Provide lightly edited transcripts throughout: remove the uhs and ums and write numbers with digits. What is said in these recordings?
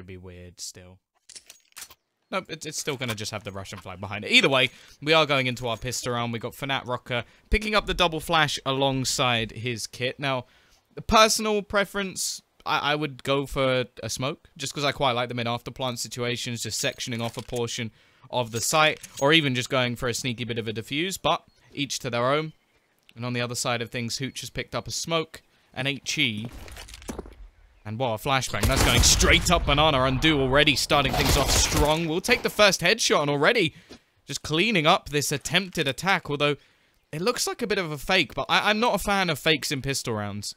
to be weird still. Nope, it's still going to just have the Russian flag behind it. Either way, we are going into our pistol round. We got Fnatt Rocker picking up the double flash alongside his kit. Now, the personal preference, I would go for a smoke, just because I quite like them in afterplant situations, just sectioning off a portion of the site, or even just going for a sneaky bit of a defuse, but each to their own. And on the other side of things, Hooch has picked up a smoke, an HE, and what a flashbang. That's going straight up Banana. Undo already starting things off strong. We'll take the first headshot and already just cleaning up this attempted attack, although it looks like a bit of a fake, but I'm not a fan of fakes in pistol rounds.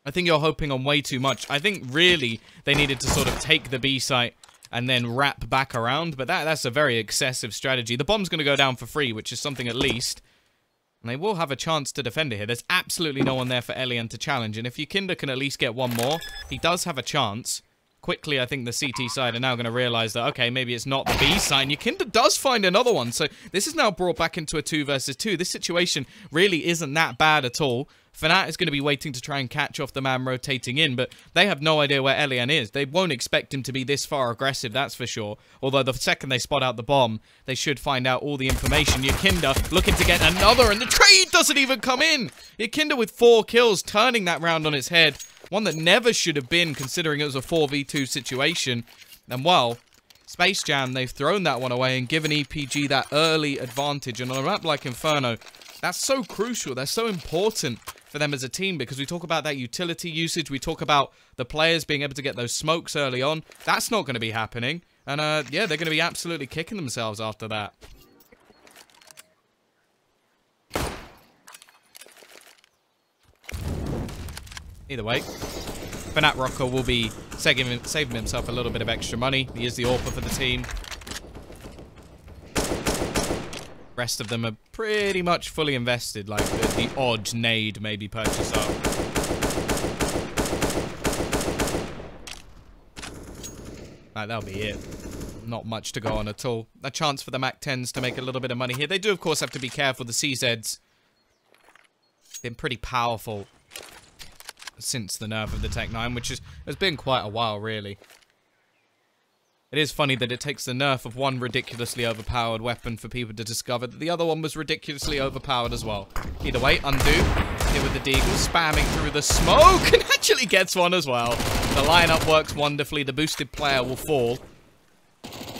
I think you're hoping on way too much. I think really they needed to sort of take the B site and then wrap back around, but that's a very excessive strategy. The bomb's going to go down for free, which is something at least. And they will have a chance to defend it here. There's absolutely no one there for Elian to challenge. And if Yukinda can at least get one more, he does have a chance. Quickly, I think the CT side are now going to realize that, okay, maybe it's not the B side. Yukinda does find another one. So this is now brought back into a 2 versus 2. This situation really isn't that bad at all. Fnatt is going to be waiting to try and catch off the man rotating in, but they have no idea where Elian is. They won't expect him to be this far aggressive, that's for sure. Although the second they spot out the bomb, they should find out all the information. Yukinda looking to get another, and the trade doesn't even come in! Yukinda with 4 kills, turning that round on its head. One that never should have been, considering it was a 4v2 situation. And well, Space Jam, they've thrown that one away and given EPG that early advantage. And on a map like Inferno, that's so crucial, that's so important for them as a team, because we talk about that utility usage, we talk about the players being able to get those smokes early on. That's not going to be happening. And yeah, they're going to be absolutely kicking themselves after that. Either way, Fnatt Rocker will be saving himself a little bit of extra money. He is the AWPer for the team. Rest of them are pretty much fully invested, like the odd nade maybe purchase up. Right, that'll be it. Not much to go on at all. A chance for the MAC-10s to make a little bit of money here. They do, of course, have to be careful. The CZs been pretty powerful since the nerf of the Tech 9, which has been quite a while, really. It is funny that it takes the nerf of one ridiculously overpowered weapon for people to discover that the other one was ridiculously overpowered as well. Either way, Undo, hit with the Deagle, spamming through the smoke, and actually gets one as well. The lineup works wonderfully. The boosted player will fall.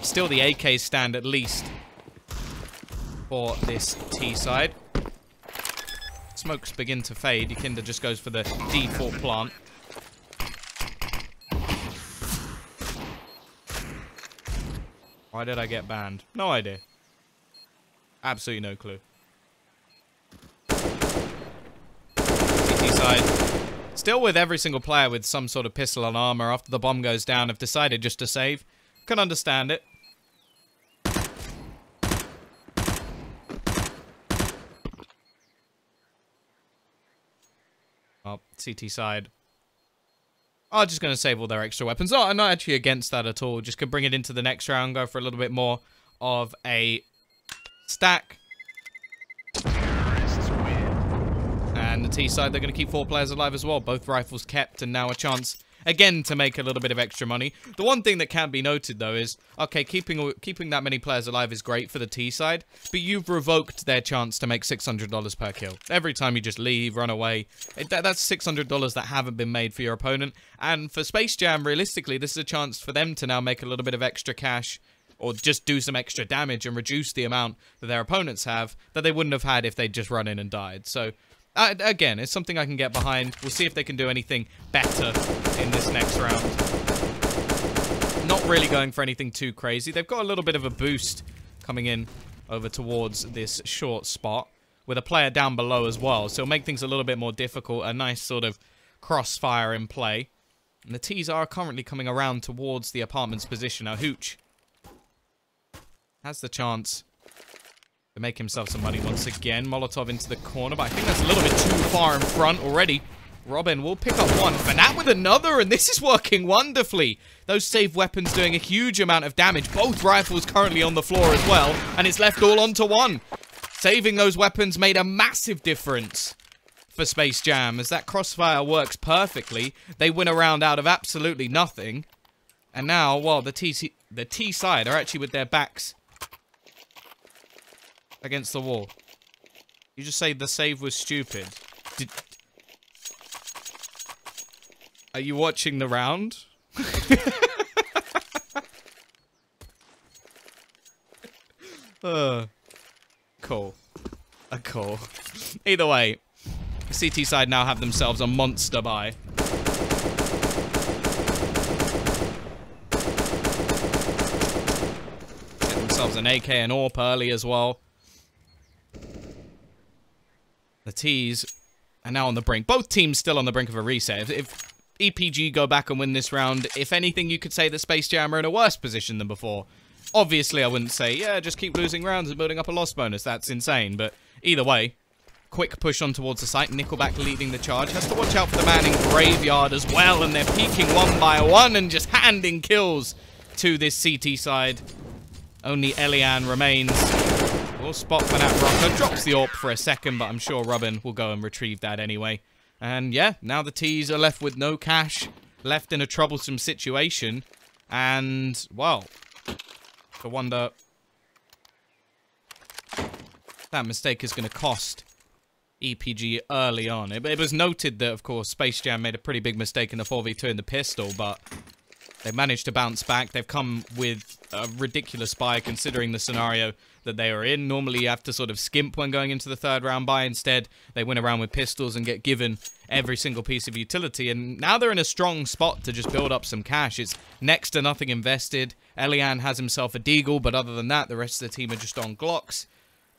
Still the AK stand at least for this T side. Smokes begin to fade. Yukinda just goes for the default plant. Why did I get banned? No idea. Absolutely no clue. CT side. Still with every single player with some sort of pistol and armor after the bomb goes down have decided just to save. Can understand it. Oh, CT side. I'm just going to save all their extra weapons. Oh, I'm not actually against that at all. Just can bring it into the next round, go for a little bit more of a stack. And the T side, they're going to keep 4 players alive as well. Both rifles kept, and now a chance again to make a little bit of extra money. The one thing that can be noted, though, is, okay, keeping that many players alive is great for the T side, but you've revoked their chance to make $600 per kill. Every time you just leave, run away, that's $600 that haven't been made for your opponent. And for Space Jam, realistically, this is a chance for them to now make a little bit of extra cash, or just do some extra damage and reduce the amount that their opponents have that they wouldn't have had if they'd just run in and died. So, again, it's something I can get behind. We'll see if they can do anything better in this next round. Not really going for anything too crazy. They've got a little bit of a boost coming in over towards this short spot with a player down below as well. So it'll make things a little bit more difficult. A nice sort of crossfire in play. And the T's are currently coming around towards the apartment's position. Now, Hooch has the chance to make himself some money once again. Molotov into the corner, but I think that's a little bit too far in front already. Robin will pick up one. Fnatt with another, and this is working wonderfully. Those safe weapons doing a huge amount of damage. Both rifles currently on the floor as well, and it's left all onto one. Saving those weapons made a massive difference for Space Jam, as that crossfire works perfectly. They win a round out of absolutely nothing. And now, well, the T side are actually with their backs against the wall. You just say the save was stupid. Are you watching the round? Cool. Cool. Either way, CT side now have themselves a monster buy. Get themselves an AK and AWP early as well. The T's are now on the brink. Both teams still on the brink of a reset. If EPG go back and win this round, if anything, you could say that Space Jam are in a worse position than before. Obviously, I wouldn't say, yeah, just keep losing rounds and building up a loss bonus. That's insane. But either way, quick push on towards the site. Nickelback leading the charge. Has to watch out for the man in Graveyard as well. And they're peeking one by one and just handing kills to this CT side. Only Elian remains. We'll spot Fnatt Rocker. Drops the AWP for a second, but I'm sure Robin will go and retrieve that anyway. And yeah, now the T's are left with no cash. Left in a troublesome situation. And, well, I wonder that mistake is going to cost EPG early on. It was noted that, of course, Space Jam made a pretty big mistake in the 4v2 in the pistol, but they managed to bounce back. They've come with a ridiculous buy considering the scenario that they are in. Normally, you have to sort of skimp when going into the third round buy. Instead, they win around with pistols and get given every single piece of utility. And now they're in a strong spot to just build up some cash. It's next to nothing invested. Elian has himself a Deagle, but other than that, the rest of the team are just on Glocks.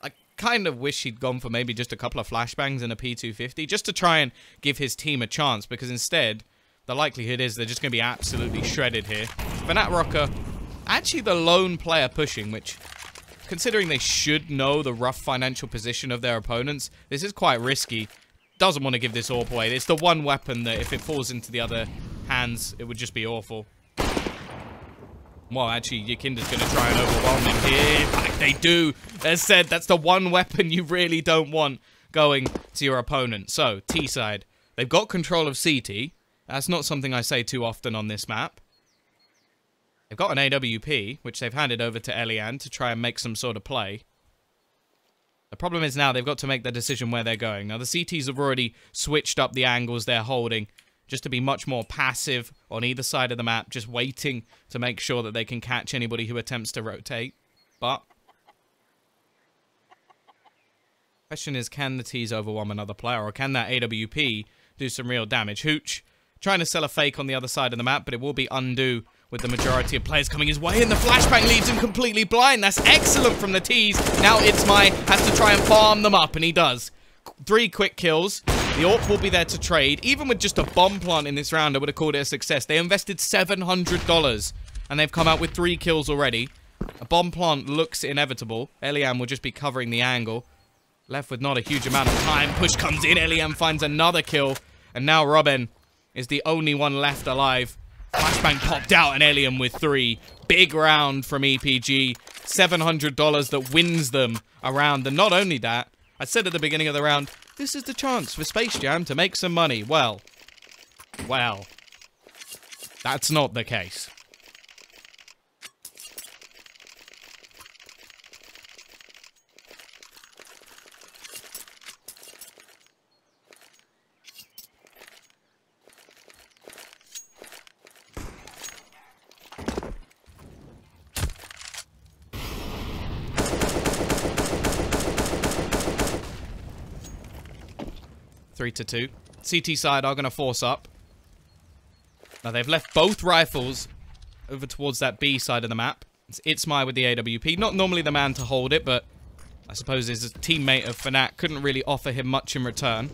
I kind of wish he'd gone for maybe just a couple of flashbangs and a P250, just to try and give his team a chance, because instead, the likelihood is they're just going to be absolutely shredded here. Fnatt Rocker, actually the lone player pushing, which, considering they should know the rough financial position of their opponents, this is quite risky. Doesn't want to give this AWP away. It's the one weapon that if it falls into the other hands, it would just be awful. Well, actually, Yakinda's going to try and overwhelm him here. In fact, they do. As said, that's the one weapon you really don't want going to your opponent. So, T-side, they've got control of CT. That's not something I say too often on this map. They've got an AWP, which they've handed over to Elian to try and make some sort of play. The problem is now they've got to make the decision where they're going. Now, the CTs have already switched up the angles they're holding just to be much more passive on either side of the map, just waiting to make sure that they can catch anybody who attempts to rotate. But the question is, can the T's overwhelm another player, or can that AWP do some real damage? Hooch trying to sell a fake on the other side of the map, but it will be undo with the majority of players coming his way, and the flashbang leaves him completely blind. That's excellent from the T's. Now Itzmai has to try and farm them up, and he does. 3 quick kills. The AWP will be there to trade. Even with just a bomb plant in this round, I would have called it a success. They invested $700, and they've come out with 3 kills already. A bomb plant looks inevitable. Elian will just be covering the angle. Left with not a huge amount of time. Push comes in. Elian finds another kill, and now Robin is the only one left alive. Flashbang popped out, and Elian with 3. Big round from EPG. $700 that wins them a round. And not only that, I said at the beginning of the round, this is the chance for Space Jam to make some money. Well, that's not the case. Three to 2. CT side are going to force up. Now, they've left both rifles over towards that B side of the map. It's Itzmai with the AWP. Not normally the man to hold it, but I suppose his teammate of Fnatt couldn't really offer him much in return.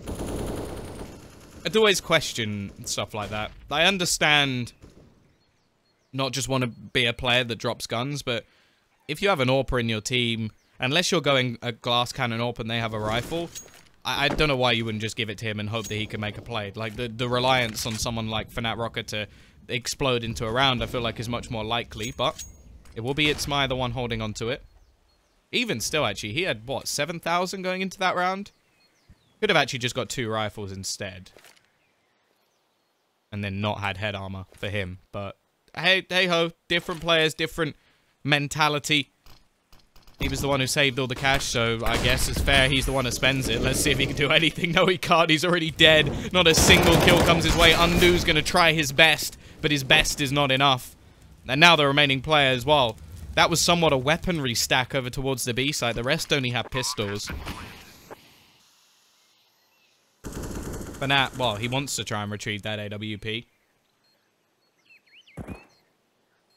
I'd always question stuff like that. I understand not just want to be a player that drops guns, but if you have an AWPer in your team, unless you're going a glass cannon AWP and they have a rifle, I don't know why you wouldn't just give it to him and hope that he can make a play. Like, the reliance on someone like Fnatt Rocker to explode into a round, I feel like is much more likely, but it will be Itzmai the one holding onto it. Even still, actually, he had, what, 7,000 going into that round? Could have actually just got 2 rifles instead. And then not had head armor for him, but hey ho, different players, different mentality. He was the one who saved all the cash, so I guess it's fair he's the one who spends it. Let's see if he can do anything. No, he can't. He's already dead. Not a single kill comes his way. Undo's going to try his best, but his best is not enough. And now the remaining player as well. That was somewhat a weaponry stack over towards the B side. The rest only have pistols. Fnatt, well, he wants to try and retrieve that AWP.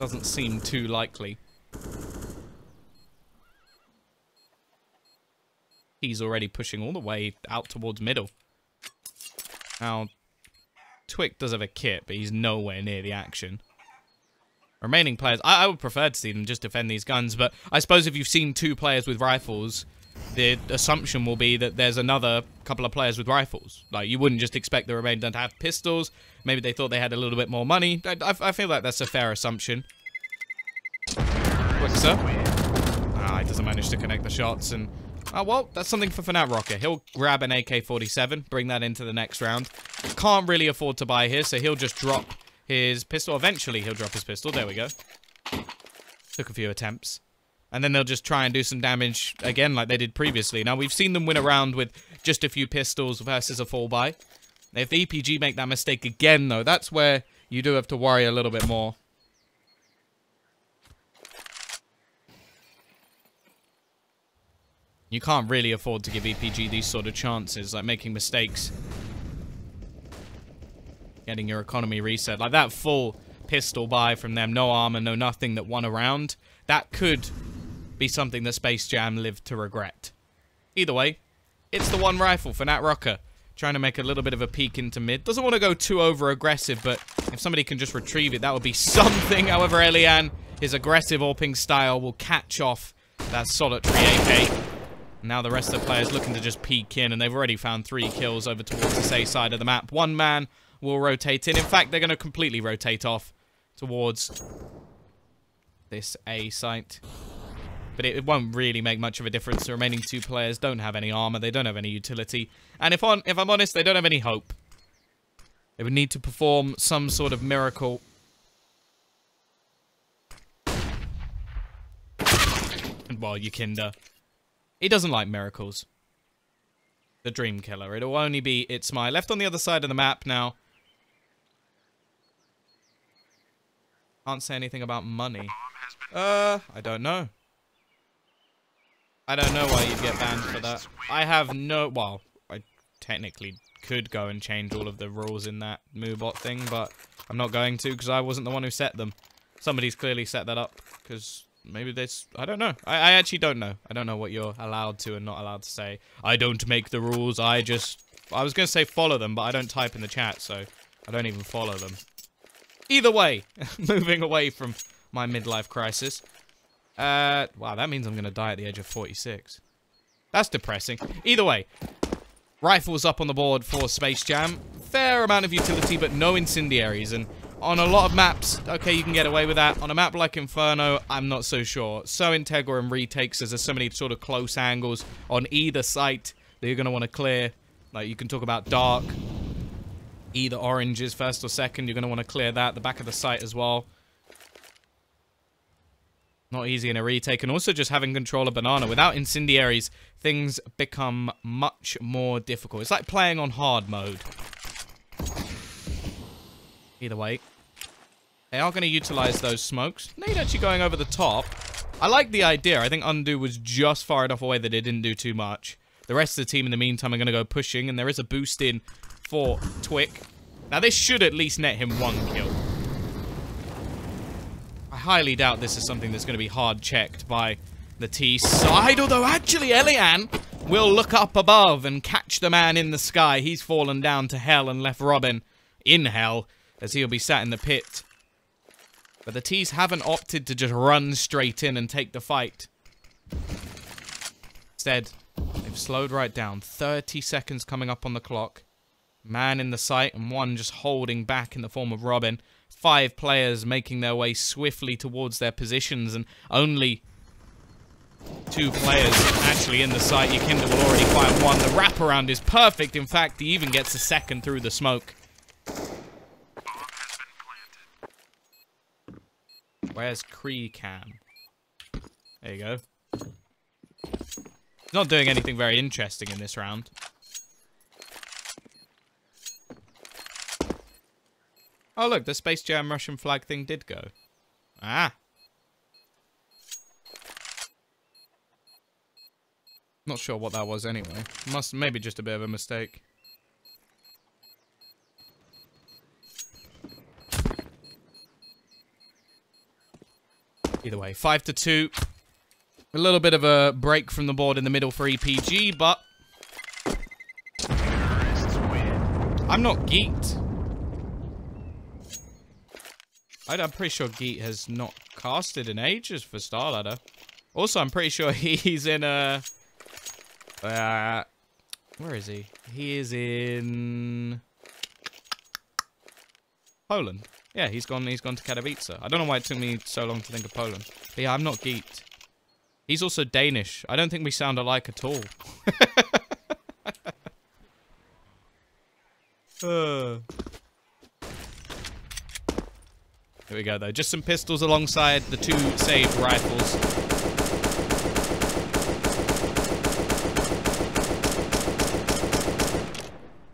Doesn't seem too likely. He's already pushing all the way out towards middle. Now, Twick does have a kit, but he's nowhere near the action. Remaining players, I would prefer to see them just defend these guns, but I suppose if you've seen 2 players with rifles, the assumption will be that there's another couple of players with rifles. Like, you wouldn't just expect the remainder to have pistols. Maybe they thought they had a little bit more money. I feel like that's a fair assumption. Quickser. He doesn't manage to connect the shots, and... well, that's something for Fnatt Rocker. He'll grab an AK-47, bring that into the next round. Can't really afford to buy here, so he'll just drop his pistol. Eventually, he'll drop his pistol. There we go. Took a few attempts. And then they'll just try and do some damage again like they did previously. Now, we've seen them win a round with just a few pistols versus a full buy. If the EPG make that mistake again, though, that's where you do have to worry a little bit more. You can't really afford to give EPG these sort of chances, like making mistakes. Getting your economy reset. Like that full pistol buy from them, no armor, no nothing that won a round. That could be something that Space Jam lived to regret. Either way, it's the one rifle for Fnatt Rocker. Trying to make a little bit of a peek into mid. Doesn't want to go too over-aggressive, but if somebody can just retrieve it, that would be something. However, Elian, his aggressive AWPing style will catch off that solitary AK. Now the rest of the players looking to just peek in, and they've already found 3 kills over towards this A side of the map. One man will rotate in. In fact, they're going to completely rotate off towards this A site. But it won't really make much of a difference. The remaining 2 players don't have any armor. They don't have any utility. And if I'm honest, they don't have any hope. They would need to perform some sort of miracle. And well, Yukinda. He doesn't like miracles. The dream killer. It'll only be It's My. Left on the other side of the map now. Can't say anything about money. I don't know. I don't know why you'd get banned for that. I have no... Well, I technically could go and change all of the rules in that MooBot thing, but I'm not going to because I wasn't the one who set them. Somebody's clearly set that up because... Maybe this... I don't know. I actually don't know. I don't know what you're allowed to and not allowed to say. I don't make the rules. I was going to say follow them, but I don't type in the chat, so I don't even follow them. Either way, moving away from my midlife crisis. Wow, that means I'm going to die at the age of 46. That's depressing. Either way, rifles up on the board for Space Jam. Fair amount of utility, but no incendiaries, and... On a lot of maps, okay, you can get away with that. On a map like Inferno, I'm not so sure. So Integra and retakes, as there's so many sort of close angles on either site that you're going to want to clear. Like, you can talk about dark. Either oranges, first or second, you're going to want to clear that. The back of the site as well. Not easy in a retake. And also just having control of Banana. Without incendiaries, things become much more difficult. It's like playing on hard mode. Either way. They are going to utilize those smokes. Nade actually going over the top. I like the idea. I think Undo was just far enough away that it didn't do too much. The rest of the team in the meantime are going to go pushing, and there is a boost in for Twick. Now this should at least net him 1 kill. I highly doubt this is something that's going to be hard checked by the T side, although actually Elian will look up above and catch the man in the sky. He's fallen down to hell and left Robin in hell, as he'll be sat in the pit. But the T's haven't opted to just run straight in and take the fight. Instead, they've slowed right down. 30 seconds coming up on the clock. Man in the sight and 1 just holding back in the form of Robin. 5 players making their way swiftly towards their positions, and only 2 players actually in the sight. Yukinda will already find 1. The wraparound is perfect. In fact, he even gets a second through the smoke. Where's Cree Cam? There you go. He's not doing anything very interesting in this round. Oh, look, the Space Jam Russian flag thing did go. Ah. Not sure what that was anyway. Maybe just a bit of a mistake. Either way, 5-2. A little bit of a break from the board in the middle for EPG, but I'm not geeked. I'm pretty sure Geet has not casted in ages for Starladder. Also, I'm pretty sure he's in a... where is he? He is in... Poland. Yeah, he's gone to Katowice. I don't know why it took me so long to think of Poland. But yeah, I'm not geeked. He's also Danish. I don't think we sound alike at all. Here we go, though. Just some pistols alongside the 2 saved rifles.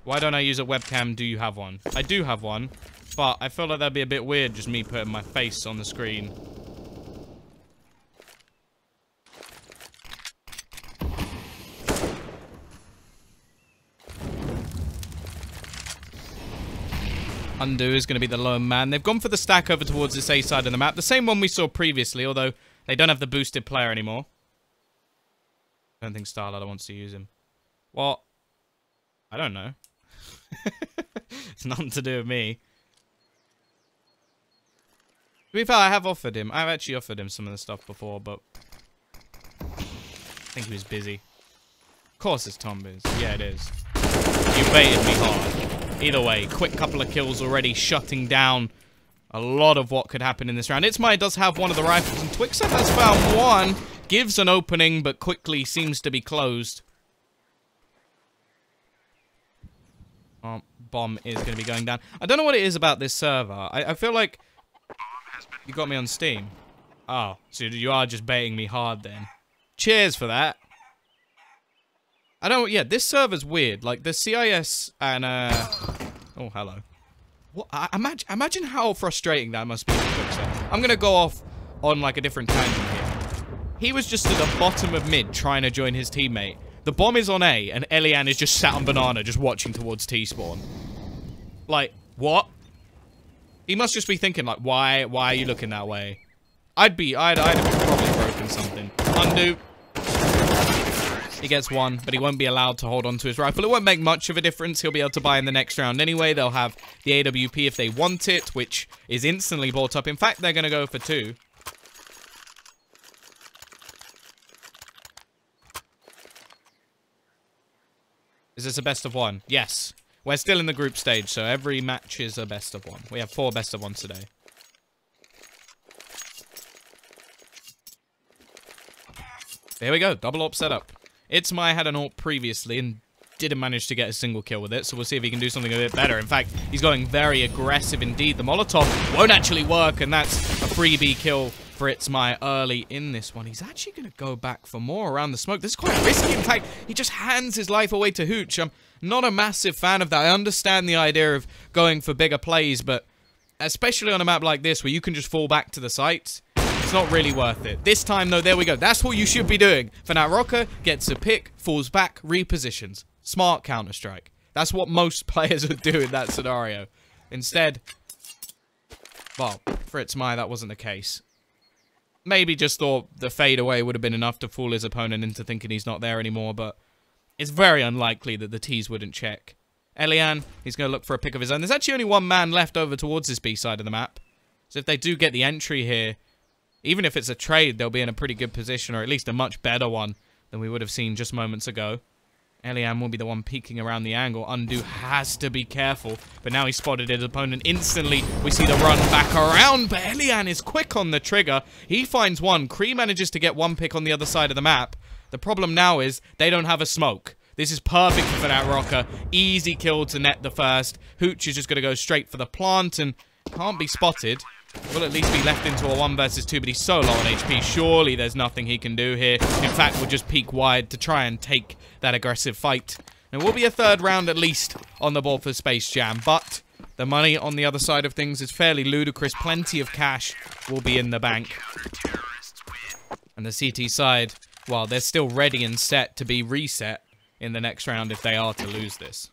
Why don't I use a webcam? Do you have one? I do have one, but I feel like that'd be a bit weird, just me putting my face on the screen. Undo is going to be the lone man. They've gone for the stack over towards this A side of the map. The same one we saw previously, although they don't have the boosted player anymore. I don't think Starladder wants to use him. Well, I don't know. It's nothing to do with me. To be fair, I have offered him. I've actually offered him some of the stuff before, but I think he was busy. Of course it's Tombiz. Yeah, it is. You baited me hard. Either way, quick couple of kills already, shutting down a lot of what could happen in this round. Itzmai does have one of the rifles, and Twixer has found one. Gives an opening, but quickly seems to be closed. Oh, bomb is going to be going down. I don't know what it is about this server. I feel like you got me on Steam. Oh, so you are just baiting me hard then. Cheers for that. Yeah, this server's weird. Like, the CIS and, oh, hello. What? Imagine how frustrating that must be for Twixer. I'm gonna go off on, like, a different tangent here. He was just at the bottom of mid trying to join his teammate. The bomb is on A, and Elian is just sat on banana, just watching towards T-spawn. Like, what? He must just be thinking, like, why are you looking that way? I'd have probably broken something. Undo. He gets one, but he won't be allowed to hold on to his rifle. It won't make much of a difference. He'll be able to buy in the next round anyway. They'll have the AWP if they want it, which is instantly bought up. In fact, they're going to go for 2. Is this a best of 1? Yes. We're still in the group stage, so every match is a best of 1. We have 4 best of 1s today. There we go. Double AWP setup. Itzmai had an AWP previously and didn't manage to get a single kill with it, so we'll see if he can do something a bit better. In fact, he's going very aggressive indeed. The Molotov won't actually work, and that's a freebie kill for Itzmai early in this one. He's actually going to go back for more around the smoke. This is quite risky. In fact, he just hands his life away to Hooch. I'm not a massive fan of that. I understand the idea of going for bigger plays, but especially on a map like this where you can just fall back to the sites, it's not really worth it. This time, though, there we go. That's what you should be doing. Fnatic Rocker gets a pick, falls back, repositions. Smart Counter-Strike. That's what most players would do in that scenario. Instead, well, for Itzmai, that wasn't the case. Maybe just thought the fade away would have been enough to fool his opponent into thinking he's not there anymore, but it's very unlikely that the T's wouldn't check. Elian, he's going to look for a pick of his own. There's actually only one man left over towards this B side of the map. So if they do get the entry here, even if it's a trade, they'll be in a pretty good position, or at least a much better one than we would have seen just moments ago. Elian will be the one peeking around the angle. Undo has to be careful, but now he spotted his opponent instantly. We see the run back around, but Elian is quick on the trigger. He finds one. Kree manages to get one pick on the other side of the map. The problem now is they don't have a smoke. This is perfect for Fnatic Rocker. Easy kill to net the first. Hooch is just going to go straight for the plant and can't be spotted. will at least be left into a 1 versus 2, but he's so low on HP. Surely there's nothing he can do here. In fact, we'll just peek wide to try and take that aggressive fight. There will be a 3rd round at least on the board for Space Jam, but the money on the other side of things is fairly ludicrous. Plenty of cash will be in the bank. And the CT side, well, they're still ready and set to be reset in the next round if they are to lose this.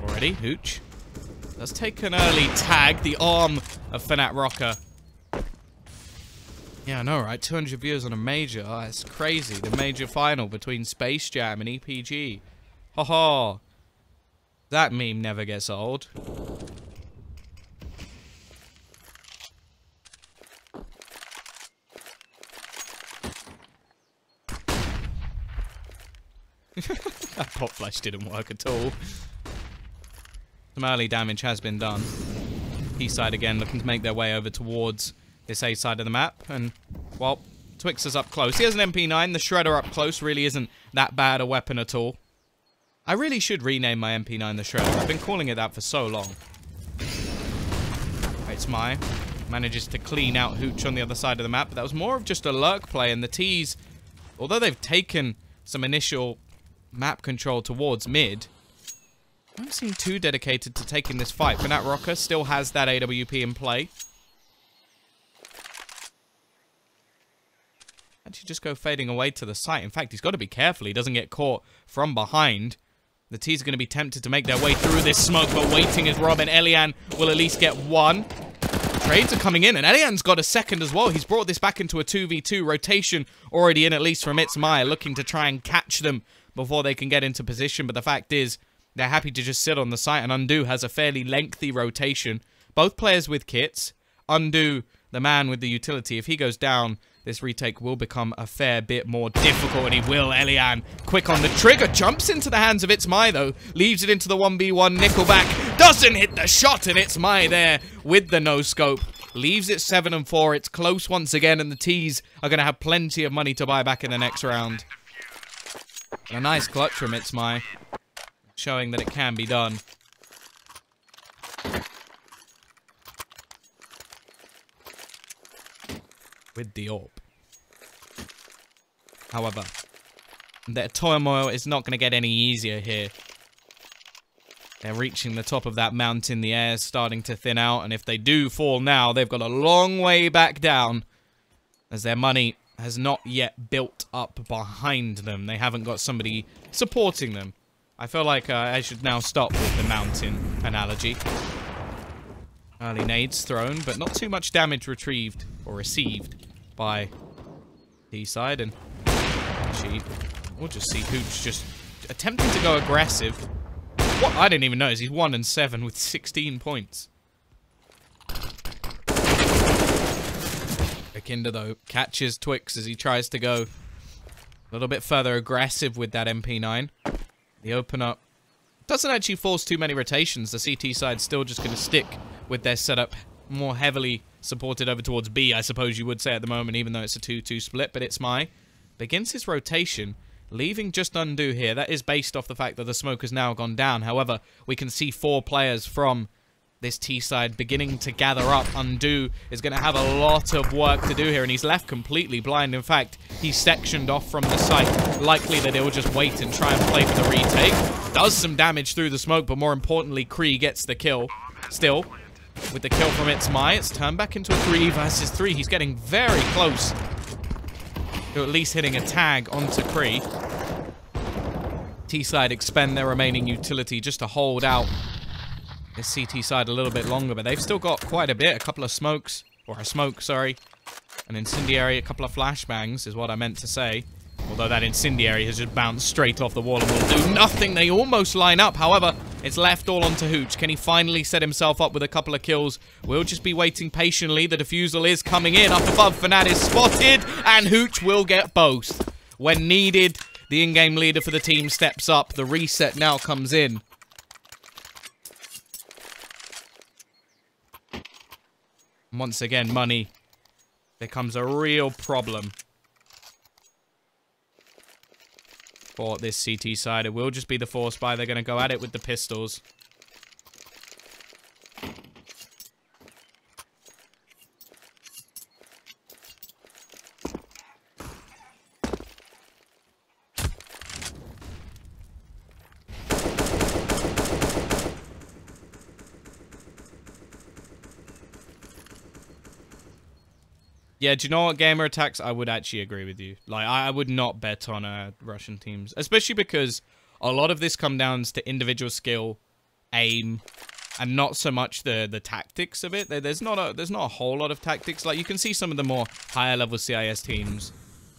Already, Hooch. Let's take an early tag. The arm of Fnatt Rocker. Yeah, I know, right? 200 viewers on a major. Oh, it's crazy. The major final between Space Jam and EPG. Ha ha. That meme never gets old. That pop flash didn't work at all. Some early damage has been done. P side again looking to make their way over towards this A side of the map. And, well, Twix is up close. He has an MP9. The Shredder up close really isn't that bad a weapon at all. I really should rename my MP9 the Shredder. I've been calling it that for so long. It's my manages to clean out Hooch on the other side of the map. But that was more of just a lurk play. And the T's, although they've taken some initial map control towards mid, don't seem too dedicated to taking this fight. Fnatt Rocker still has that AWP in play. Actually just go fading away to the site. In fact, he's got to be careful he doesn't get caught from behind. The T's are going to be tempted to make their way through this smoke, but waiting is Rob, and Elian will at least get 1. Trades are coming in, and Elian's got a 2nd as well. He's brought this back into a 2v2 rotation already in, at least from It's Maya, looking to try and catch them before they can get into position. But the fact is, they're happy to just sit on the site, and Undo has a fairly lengthy rotation. Both players with kits. Undo, the man with the utility. If he goes down, this retake will become a fair bit more difficult, and he will. Elian, quick on the trigger, jumps into the hands of It's My, though. Leaves it into the 1v1. Nickelback doesn't hit the shot, and It's My there with the no-scope. Leaves it 7 and 4. It's close once again, and the T's are going to have plenty of money to buy back in the next round. And a nice clutch from It's My, showing that it can be done. With the AWP. However, their turmoil is not going to get any easier here. They're reaching the top of that mountain. The air is starting to thin out, and if they do fall now, they've got a long way back down, as their money has not yet built up behind them. They haven't got somebody supporting them. I feel like I should now stop with the mountain analogy. Early nades thrown, but not too much damage retrieved or received by D-side. And actually, we'll just see Hooch just attempting to go aggressive. What I didn't even notice, he's 1 and 7 with 16 points. Akinda, though, catches Twix as he tries to go a little bit further aggressive with that MP9. The open up doesn't actually force too many rotations. The CT side's still just going to stick with their setup, more heavily supported over towards B, I suppose you would say at the moment, even though it's a 2-2 split. But It's My begins his rotation, leaving just Undo here. That is based off the fact that the smoke has now gone down. However, we can see 4 players from this T side beginning to gather up. Undo is going to have a lot of work to do here, and he's left completely blind. In fact, he's sectioned off from the site. Likely that he'll just wait and try and play for the retake. Does some damage through the smoke, but more importantly, Kree gets the kill. Still, with the kill from It's My, it's turned back into a 3 versus 3. He's getting very close to at least hitting a tag onto Kree. T-side expend their remaining utility just to hold out this CT side a little bit longer, but they've still got quite a bit. A couple of smokes, or a smoke, sorry. An incendiary, a couple of flashbangs is what I meant to say. Although that incendiary has just bounced straight off the wall and will do nothing. They almost line up. However, It's left all onto Hooch. Can he finally set himself up with a couple of kills? We'll just be waiting patiently. The defusal is coming in. Up above, Fanat is spotted, and Hooch will get both. When needed, the in-game leader for the team steps up. The reset now comes in. Once again, money becomes a real problem for this CT side. It will just be the force buy. They're going to go at it with the pistols. Yeah, do you know what, Gamer Attacks? I would actually agree with you. Like, I would not bet on Russian teams. Especially because a lot of this comes down to individual skill, aim, and not so much the tactics of it. There's not a whole lot of tactics. Like, you can see some of the more higher level CIS teams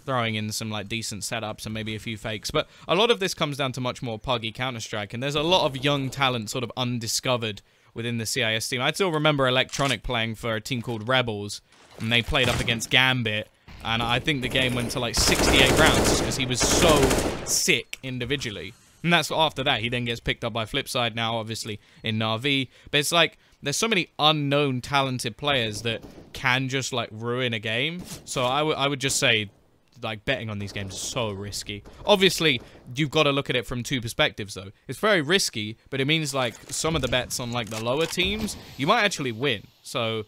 throwing in some, like, decent setups and maybe a few fakes. But a lot of this comes down to much more puggy Counter-Strike. And there's a lot of young talent sort of undiscovered within the CIS team. I still remember Electronic playing for a team called Rebels. And they played up against Gambit, and I think the game went to like 68 rounds because he was so sick individually. And that's after that, he then gets picked up by Flipside now, obviously, in Na'Vi. But it's like, there's so many unknown talented players that can just like ruin a game. So I would just say, like, betting on these games is so risky. Obviously, you've got to look at it from two perspectives, though. It's very risky, but it means like some of the bets on like the lower teams, you might actually win. So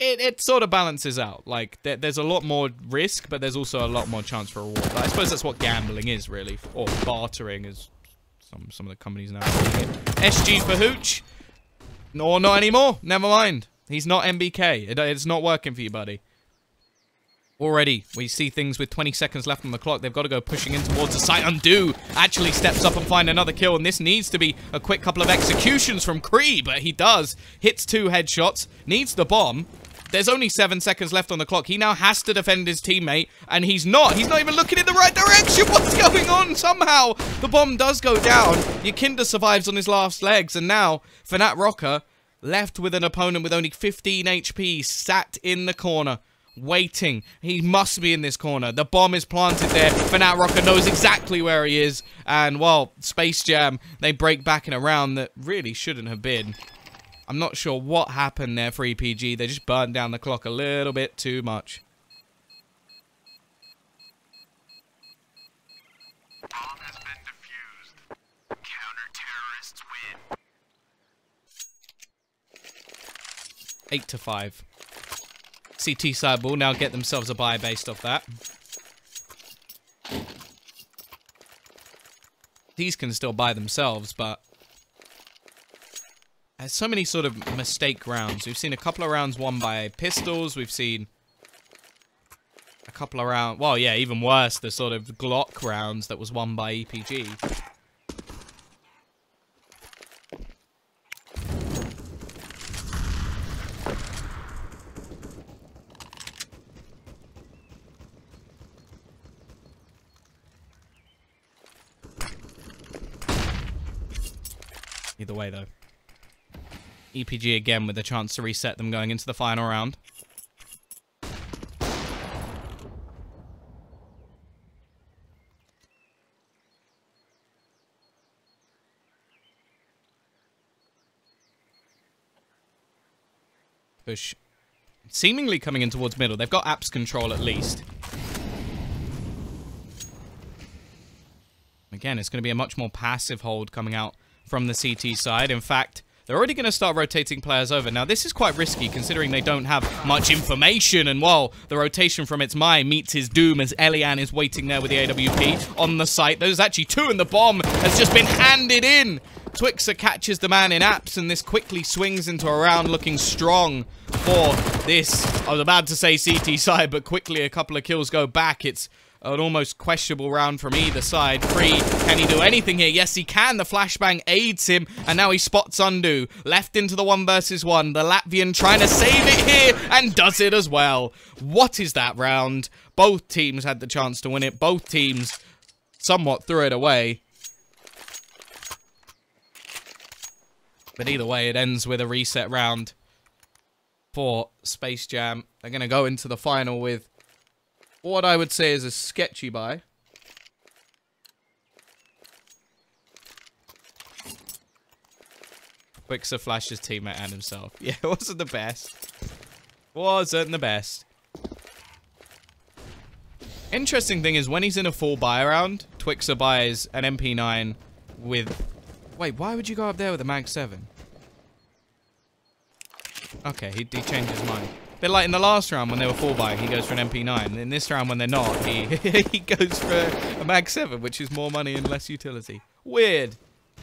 It sort of balances out. Like, there's a lot more risk, but there's also a lot more chance for reward. But I suppose that's what gambling is, really. Or bartering, as some of the companies now call it. SG for Hooch. No, not anymore. Never mind. He's not MBK. It's not working for you, buddy. Already, we see things with 20 seconds left on the clock. They've got to go pushing in towards the site. Undo actually steps up and find another kill, and this needs to be a quick couple of executions from Kree, but he does. Hits 2 headshots. Needs the bomb. There's only 7 seconds left on the clock. He now has to defend his teammate, and he's not. He's not even looking in the right direction. What's going on? Somehow, the bomb does go down. Yakinda survives on his last legs, and now, Fanat Rocker, left with an opponent with only 15 HP, sat in the corner, waiting. He must be in this corner. The bomb is planted there. Fanat Rocker knows exactly where he is, and, well, Space Jam, they break back in a round that really shouldn't have been. I'm not sure what happened there for EPG. They just burned down the clock a little bit too much. Bomb has been defused. Counter-terrorists win. 8-5. CT side will now get themselves a buy based off that. These can still buy themselves, but there's so many sort of mistake rounds. We've seen a couple of rounds won by pistols. We've seen a couple of rounds... Well, yeah, even worse, the sort of Glock rounds that was won by EPG. Either way, though. EPG again with a chance to reset them going into the final round. Bush seemingly coming in towards middle. They've got apps control at least. Again, it's going to be a much more passive hold coming out from the CT side. In fact, they're already going to start rotating players over. Now, this is quite risky, considering they don't have much information. And while the rotation from It's My meets his doom as Elian is waiting there with the AWP on the site. There's actually 2, and the bomb has just been handed in. Twixer catches the man in apps, and this quickly swings into a round looking strong for this. I was about to say CT side, but quickly a couple of kills go back. It's an almost questionable round from either side. Free, can he do anything here? Yes, he can. The flashbang aids him, and now he spots Undo. Left into the 1 versus 1. The Latvian trying to save it here, and does it as well. What is that round? Both teams had the chance to win it. Both teams somewhat threw it away. But either way, it ends with a reset round for Space Jam. They're going to go into the final with what I would say is a sketchy buy. Twixer flashed his teammate and himself. Yeah, it wasn't the best. Wasn't the best. Interesting thing is, when he's in a full buy round, Twixer buys an MP9 with... Wait, why would you go up there with a Mag 7? Okay, he changed his mind. But like in the last round when they were full buying, he goes for an MP9. In this round when they're not, he goes for a Mag 7, which is more money and less utility. Weird.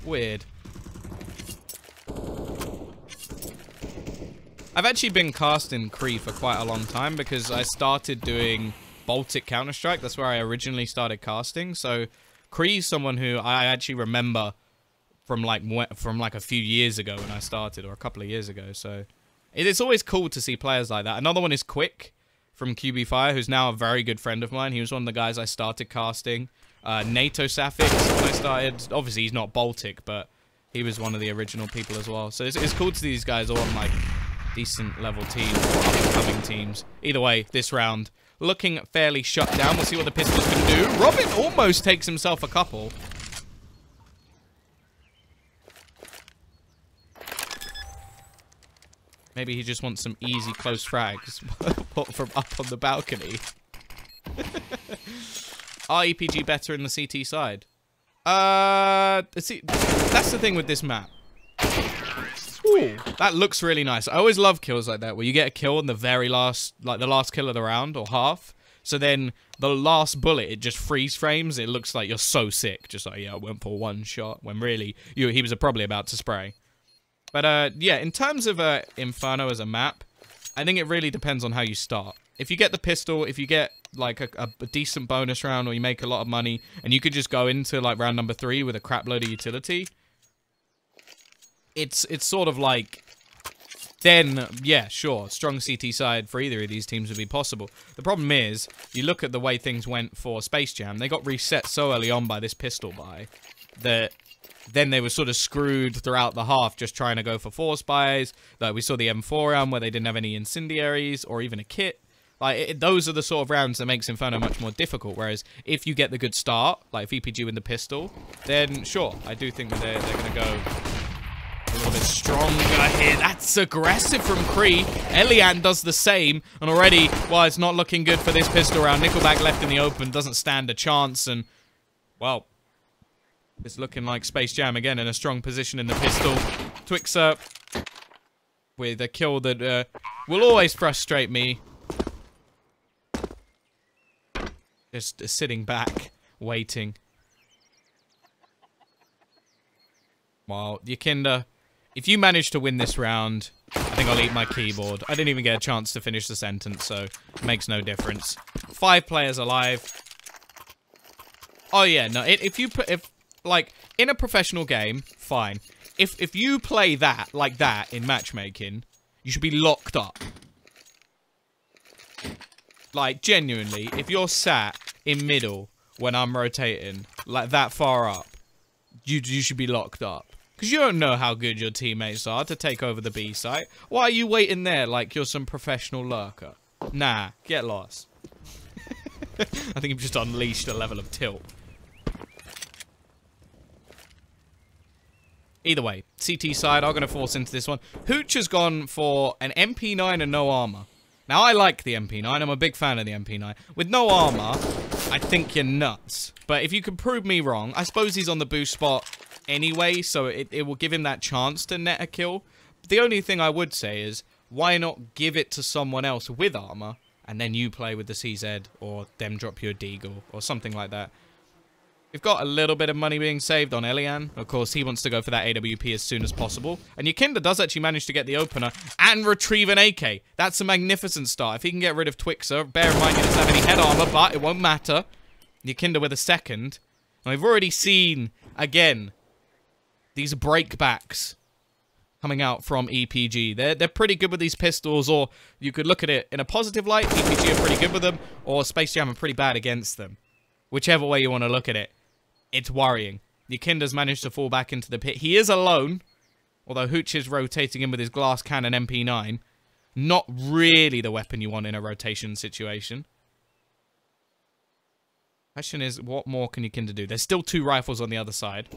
Weird. I've actually been casting Kree for quite a long time because I started doing Baltic Counter-Strike. That's where I originally started casting. So Kree's someone who I actually remember from like a few years ago when I started, or a couple of years ago. So it's always cool to see players like that. Another one is Quick from QB Fire, who's now a very good friend of mine. He was one of the guys I started casting. NATO Safix when I started. Obviously, he's not Baltic, but he was one of the original people as well. So it's cool to see these guys all on like decent level teams or upcoming teams. Either way, this round looking fairly shut down. We'll see what the Pistols can do. Robin almost takes himself a couple. Maybe he just wants some easy close frags from up on the balcony. Are EPG better in the CT side? See, that's the thing with this map. Ooh, that looks really nice. I always love kills like that, where you get a kill in the very last, like the last kill of the round, or half. So then the last bullet, it just freeze frames. It looks like you're so sick. Just like, yeah, I went for one shot, when really, he was probably about to spray. But, yeah, in terms of Inferno as a map, I think it really depends on how you start. If you get the pistol, if you get, like, a decent bonus round, or you make a lot of money, and you could just go into, like, round number 3 with a crap load of utility, it's sort of like, then, yeah, sure, strong CT side for either of these teams would be possible. The problem is, you look at the way things went for Space Jam, they got reset so early on by this pistol buy, that then they were sort of screwed throughout the half just trying to go for force buys. Like, we saw the M4 round where they didn't have any incendiaries or even a kit. Like, those are the sort of rounds that makes Inferno much more difficult. Whereas, if you get the good start, like if EPG win the pistol, then sure, I do think that they're going to go a little bit stronger here. That's aggressive from Kree. Elian does the same. And already, well, it's not looking good for this pistol round. Nickelback left in the open, doesn't stand a chance. And, well, it's looking like Space Jam again in a strong position in the pistol. Twixer with a kill that will always frustrate me. Just sitting back, waiting. Well, Yakinda, if you manage to win this round, I think I'll eat my keyboard. I didn't even get a chance to finish the sentence, so it makes no difference. 5 players alive. Oh yeah, no, if like, in a professional game, fine. If you play that, like that, in matchmaking, you should be locked up. Like, genuinely, if you're sat in middle when I'm rotating, like that far up, you should be locked up. Because you don't know how good your teammates are to take over the B site. Why are you waiting there like you're some professional lurker? Nah, get lost. I think you've just unleashed a level of tilt. Either way, CT side are going to force into this one. Hooch has gone for an MP9 and no armor. Now, I like the MP9. I'm a big fan of the MP9. With no armor, I think you're nuts. But if you can prove me wrong, I suppose he's on the boost spot anyway, so it will give him that chance to net a kill. The only thing I would say is, why not give it to someone else with armor, and then you play with the CZ, or them drop you a Deagle, or something like that. We've got a little bit of money being saved on Elian. Of course, he wants to go for that AWP as soon as possible. And Yakinda does actually manage to get the opener and retrieve an AK. That's a magnificent start. If he can get rid of Twixer, bear in mind he doesn't have any head armor, but it won't matter. Yakinda with a second. And we've already seen, again, these breakbacks coming out from EPG. They're pretty good with these pistols, or you could look at it in a positive light. EPG are pretty good with them, or Space Jam are pretty bad against them. Whichever way you want to look at it. It's worrying. Yakinda's managed to fall back into the pit. He is alone, Although Hooch is rotating in with his glass cannon MP9. Not really the weapon you want in a rotation situation. Question is, what more can you Kinder do? There's still 2 rifles on the other side.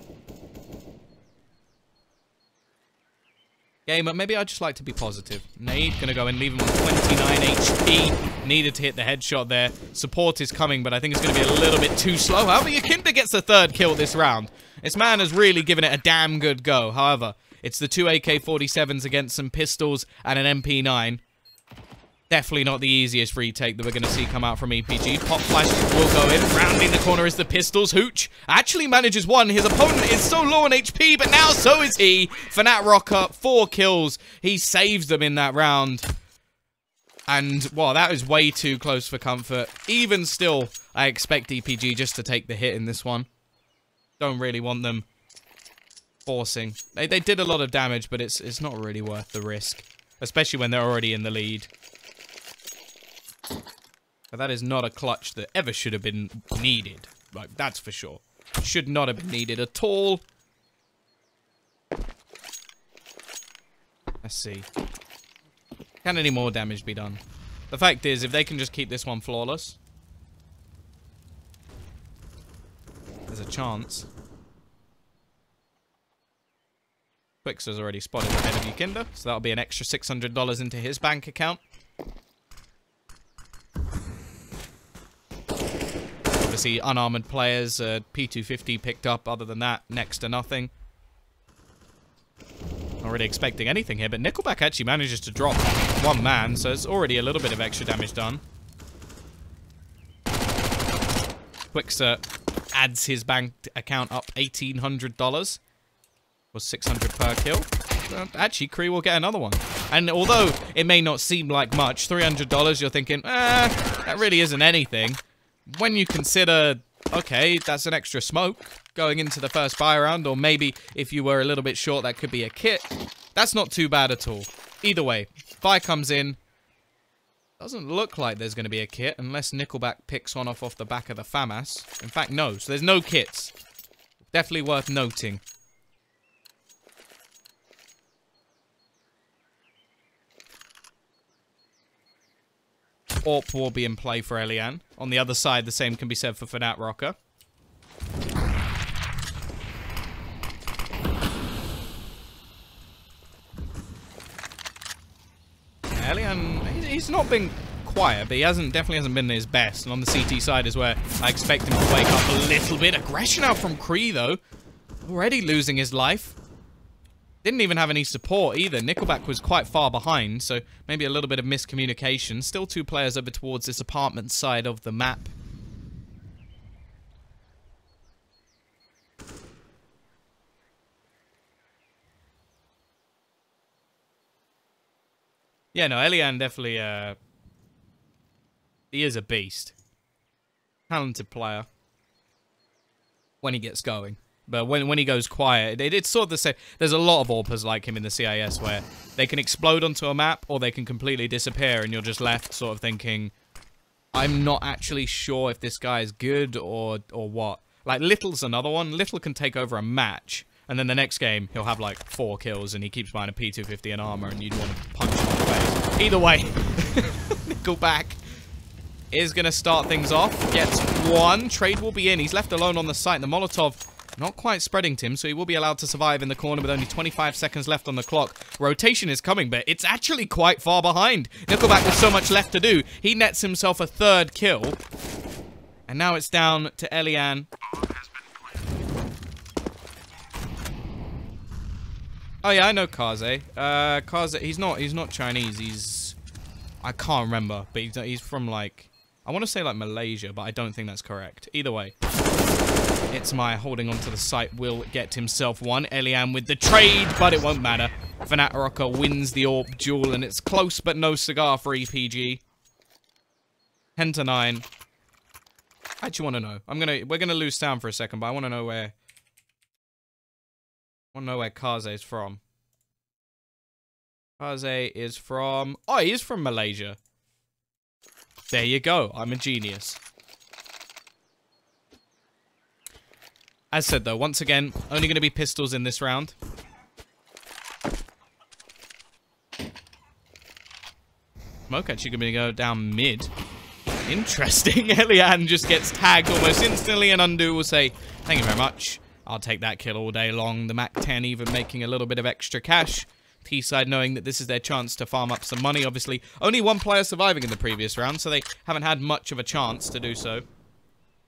Gamer, maybe I'd just like to be positive. Nade, gonna go and leave him with 29 HP. Needed to hit the headshot there. Support is coming, but I think it's gonna be a little bit too slow. However, Yakinda gets the 3rd kill this round. This man has really given it a damn good go. However, it's the 2 AK-47s against some pistols and an MP9. Definitely not the easiest retake that we're going to see come out from EPG. Pop flash will go in. Rounding the corner is the pistols. Hooch actually manages one. His opponent is so low on HP, but now so is he. Fanat Rocker, 4 kills. He saves them in that round. And, well, that is way too close for comfort. Even still, I expect EPG just to take the hit in this one. Don't really want them forcing. They did a lot of damage, but it's not really worth the risk. Especially when they're already in the lead. But that is not a clutch that ever should have been needed. Like, that's for sure. Should not have been needed at all. Let's see. Can any more damage be done? The fact is, if they can just keep this one flawless, there's a chance. Quixer's already spotted ahead of Yakinda, so that'll be an extra $600 into his bank account. Obviously, unarmored players, P250 picked up. Other than that, next to nothing. Not really expecting anything here, but Nickelback actually manages to drop 1 man, so it's already a little bit of extra damage done. Quixer adds his bank account up $1,800. Was 600 per kill. Actually, Cree will get another one. And although it may not seem like much, $300, you're thinking, that really isn't anything. When you consider, okay, that's an extra smoke going into the first buy round, or maybe if you were a little bit short, that could be a kit. That's not too bad at all. Either way, buy comes in. Doesn't look like there's going to be a kit unless Nickelback picks one off the back of the FAMAS. In fact, no. So there's no kits. Definitely worth noting. AWP will be in play for Elian. On the other side, the same can be said for Fanat Rocker. Elian, he's not been quiet, but he definitely hasn't been his best. And on the CT side is where I expect him to wake up a little bit. Aggression out from Cree, though. Already losing his life. Didn't even have any support either. Nickelback was quite far behind, so maybe a little bit of miscommunication. Still 2 players over towards this apartment side of the map. Yeah, no, Elian definitely, he is a beast. Talented player. When he gets going. But when he goes quiet, it's sort of the same. There's a lot of AWPers like him in the CIS where they can explode onto a map or they can completely disappear and you're just left sort of thinking, I'm not actually sure if this guy is good or what. Like, Little's another one. Little can take over a match and then the next game he'll have like 4 kills and he keeps buying a P250 and armor and you'd want to punch him in the face. Either way, Nickelback is going to start things off. Gets 1. Trade will be in. He's left alone on the site. The Molotov not quite spreading to him, so he will be allowed to survive in the corner with only 25 seconds left on the clock. Rotation is coming, but it's actually quite far behind. Nickelback with so much left to do. He nets himself a 3rd kill. And now it's down to Elian. Oh yeah, I know Kaze. Kaze, he's not Chinese. I can't remember, but he's from like, I want to say like Malaysia, but I don't think that's correct. Either way. It's my holding onto the site will get himself 1. Elian with the trade, but it won't matter. Fanat Rocker wins the AWP duel, and it's close but no cigar for EPG. 10-9. I actually want to know. We're gonna lose sound for a second, but I want to know where. Kaze is from. Kaze is from. Oh, he is from Malaysia. There you go. I'm a genius. As said, though, once again, only going to be pistols in this round. Smoke actually going to go down mid. Interesting. Elian just gets tagged almost instantly, and Undo will say, thank you very much. I'll take that kill all day long. The MAC-10 even making a little bit of extra cash. T-side knowing that this is their chance to farm up some money. Obviously, only one player surviving in the previous round, so they haven't had much of a chance to do so.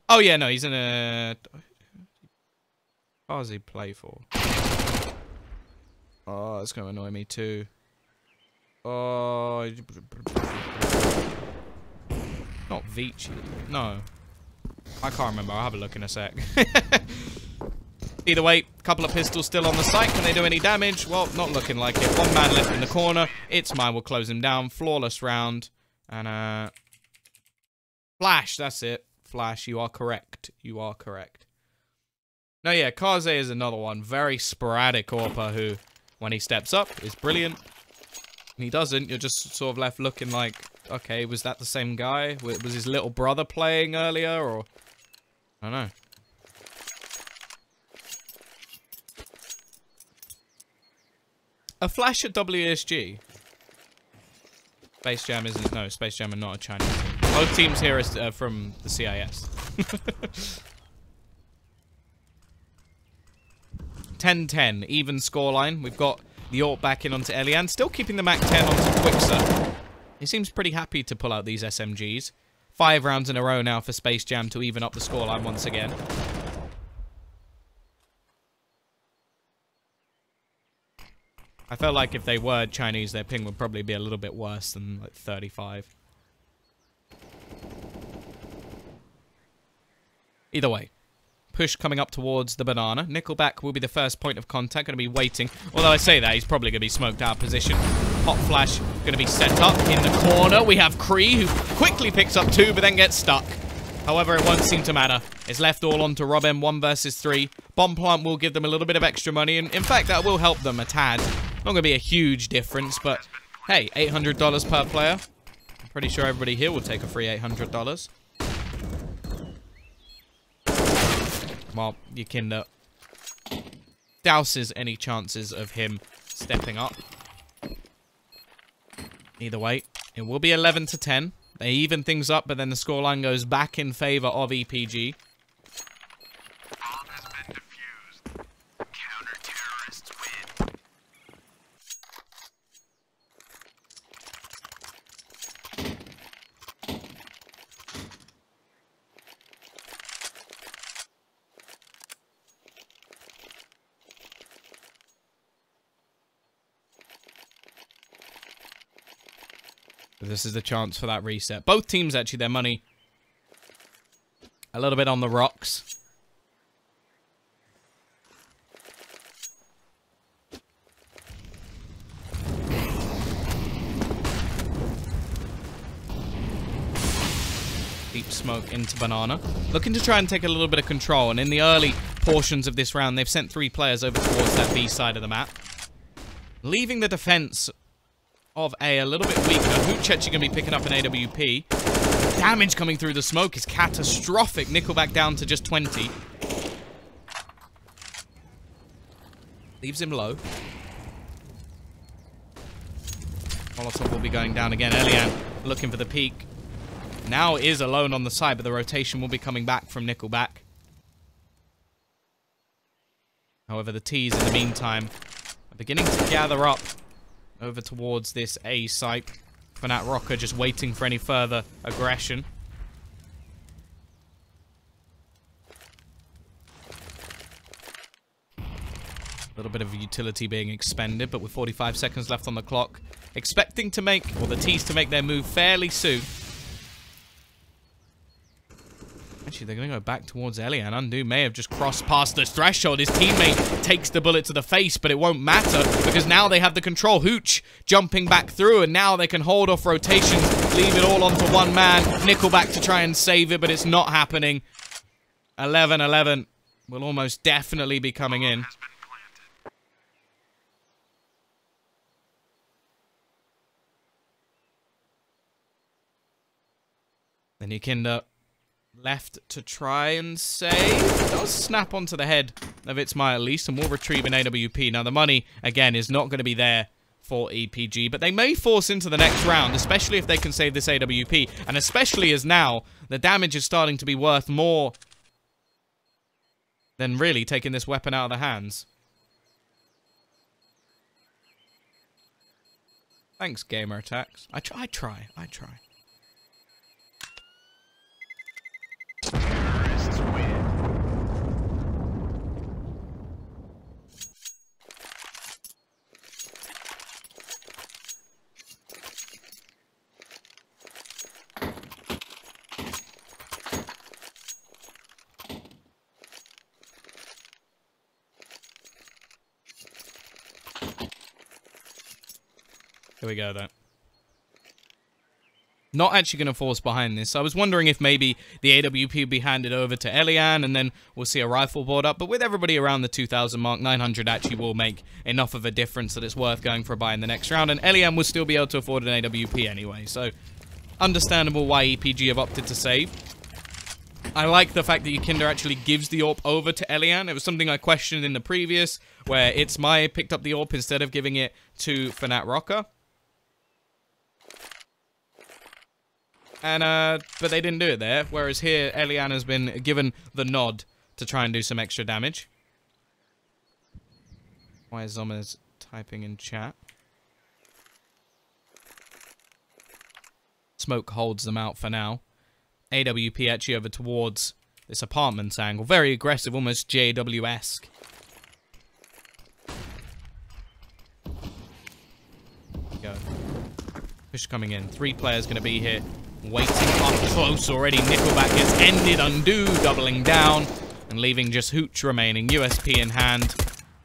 Oh, yeah, no, he's in a... What does he play for? Oh, that's going to annoy me too. Oh... Not Vici. No. I can't remember. I'll have a look in a sec. Either way, a couple of pistols still on the site. Can they do any damage? Well, not looking like it. One man left in the corner. It's mine. We'll close him down. Flawless round. And, Flash. That's it. Flash, you are correct. You are correct. No, yeah, Kaze is another one. Very sporadic AWPer who, when he steps up, is brilliant. When he doesn't, you're just sort of left looking like, okay, was that the same guy? Was his little brother playing earlier, or... I don't know. A flash at WSG. Space Jam isn't... No, Space Jam are not a Chinese team. Both teams here are from the CIS. 10-10, even scoreline. We've got the AWP back in onto Elian. Still keeping the MAC-10 onto Quixer. He seems pretty happy to pull out these SMGs. 5 rounds in a row now for Space Jam to even up the scoreline once again. I felt like if they were Chinese, their ping would probably be a little bit worse than like 35. Either way. Push coming up towards the banana. Nickelback will be the first point of contact. Going to be waiting. Although I say that, he's probably going to be smoked out of position. Hot flash going to be set up in the corner. We have Kree, who quickly picks up 2, but then gets stuck. However, it won't seem to matter. It's left all onto Robin, 1 versus 3. Bomb plant will give them a little bit of extra money. And in fact, that will help them a tad. Not going to be a huge difference, but hey, $800 per player. I'm pretty sure everybody here will take a free $800. Well, Yukinda douses any chances of him stepping up. Either way, it will be 11-10. They even things up, but then the scoreline goes back in favor of EPG. Bomb has been defused. Counter-terrorists win. This is the chance for that reset. Both teams, actually, their money a little bit on the rocks. Deep smoke into banana. Looking to try and take a little bit of control. And in the early portions of this round, they've sent 3 players over towards that B side of the map. Leaving the defense of A little bit weaker. Hooch actually going to be picking up an AWP. Damage coming through the smoke is catastrophic. Nickelback down to just 20. Leaves him low. Molotov will be going down again. Elian looking for the peak. Now is alone on the side, but the rotation will be coming back from Nickelback. However, the T's in the meantime are beginning to gather up over towards this A site. Fanat Rocker just waiting for any further aggression. A little bit of utility being expended, but with 45 seconds left on the clock. Expecting to make, or the T's to make their move fairly soon. Actually, they're going to go back towards Elian. Undo may have just crossed past the threshold. His teammate takes the bullet to the face, but it won't matter because now they have the control. Hooch jumping back through, and now they can hold off rotations, leave it all onto one man. Nickelback to try and save it, but it's not happening. 11-11 will almost definitely be coming in. Then Yukinda left to try and save. It does snap onto the head of its my at least, and we'll retrieve an AWP. Now, the money, again, is not going to be there for EPG, but they may force into the next round, especially if they can save this AWP, and especially as now the damage is starting to be worth more than really taking this weapon out of the hands. Thanks, Gamer Attacks. I try. Terrorists win. Here we go, though. Not actually going to force behind this. I was wondering if maybe the AWP would be handed over to Elian, and then we'll see a rifle board up. But with everybody around the 2,000 mark, 900 actually will make enough of a difference that it's worth going for a buy in the next round. And Elian will still be able to afford an AWP anyway. So, understandable why EPG have opted to save. I like the fact that Yakinda actually gives the AWP over to Elian. It was something I questioned in the previous, where It's My picked up the AWP instead of giving it to Fanat Rocker. And, but they didn't do it there, whereas here, Elian has been given the nod to try and do some extra damage. Why is Zoma's typing in chat? Smoke holds them out for now. AWP actually over towards this apartments angle. Very aggressive, almost JW-esque. Go. Push coming in. 3 players going to be here. Waiting up close already. Nickelback gets ended. Undo. Doubling down. And leaving just Hooch remaining. USP in hand.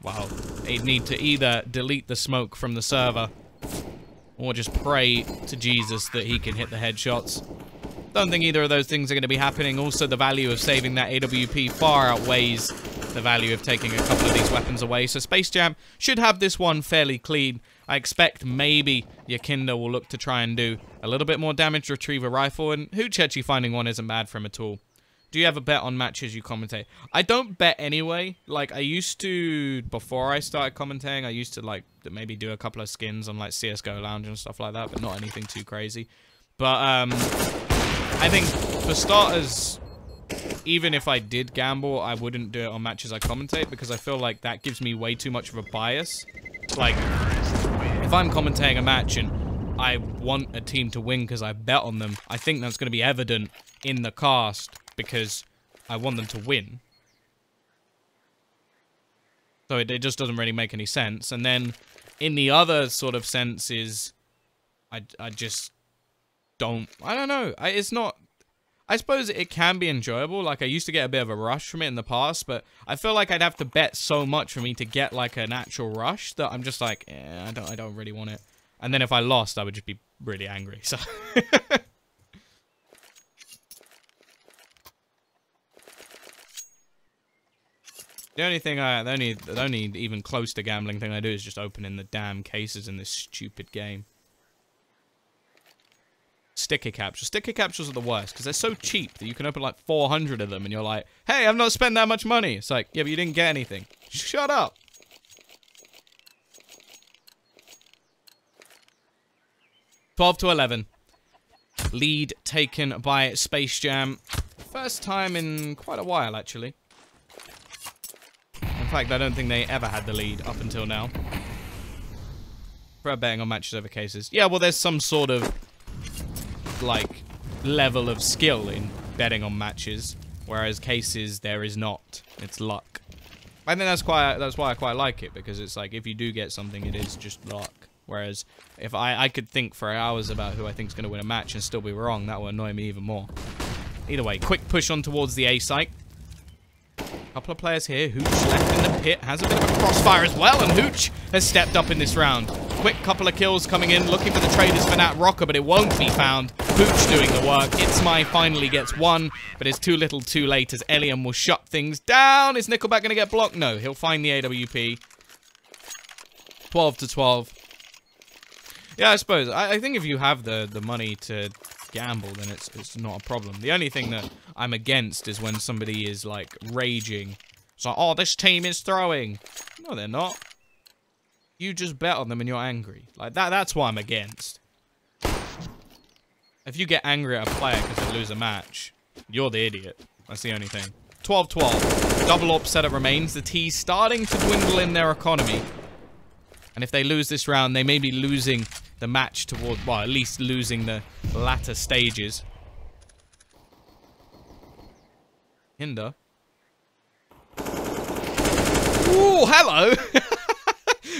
Wow. They'd need to either delete the smoke from the server, or just pray to Jesus that he can hit the headshots. Don't think either of those things are going to be happening. Also, the value of saving that AWP far outweighs the value of taking a couple of these weapons away. So Space Jam should have this one fairly clean. I expect maybe Yakinda will look to try and do a little bit more damage, retrieve a rifle, and Hooch actually finding one isn't bad for him at all. Do you have a bet on matches you commentate? I don't bet anyway. Like, I used to, before I started commentating, I used to, like, maybe do a couple of skins on, like, CSGO Lounge and stuff like that, but not anything too crazy. But, I think, for starters, even if I did gamble, I wouldn't do it on matches I commentate, because I feel like that gives me way too much of a bias. Like, if I'm commentating a match and I want a team to win because I bet on them, I think that's going to be evident in the cast because I want them to win. So it just doesn't really make any sense. And then in the other sort of sense is I just don't... I don't know. It's not... I suppose it can be enjoyable. Like, I used to get a bit of a rush from it in the past, but I feel like I'd have to bet so much for me to get, like, an actual rush that I'm just like, I don't really want it. And then if I lost, I would just be really angry, so... The only thing the only even close to gambling thing I do is just opening the damn cases in this stupid game. Sticker captures. Sticker captures are the worst because they're so cheap that you can open like 400 of them and you're like, hey, I've not spent that much money. It's like, yeah, but you didn't get anything. Shut up. (12-11). Lead taken by Space Jam. First time in quite a while, actually. In fact, I don't think they ever had the lead up until now. For betting on matches over cases. Yeah, well, there's some sort of, like, level of skill in betting on matches, whereas cases, there is not. It's luck. I think that's why I quite like it, because it's like, if you do get something, it is just luck. Whereas, if I could think for hours about who I think is going to win a match and still be wrong, that will annoy me even more. Either way, quick push on towards the A site. Couple of players here. Hooch left in the pit. Has a bit of a crossfire as well. And Hooch has stepped up in this round. Quick couple of kills coming in. Looking for the traders for Nat Rocker, but it won't be found. Hooch doing the work. It's My finally gets one, but it's too little too late as Elian will shut things down. Is Nickelback going to get blocked? No. He'll find the AWP. 12-12. Yeah, I suppose. I think if you have the money to gamble, then it's not a problem. The only thing that I'm against is when somebody is, like, raging. It's like, oh, this team is throwing. No, they're not. You just bet on them and you're angry. Like, that's what I'm against. If you get angry at a player because they lose a match, you're the idiot. That's the only thing. 12-12. Double upset it remains. The T's starting to dwindle in their economy. And if they lose this round, they may be losing the match toward, well, at least losing the latter stages. Hinder. Ooh, hello!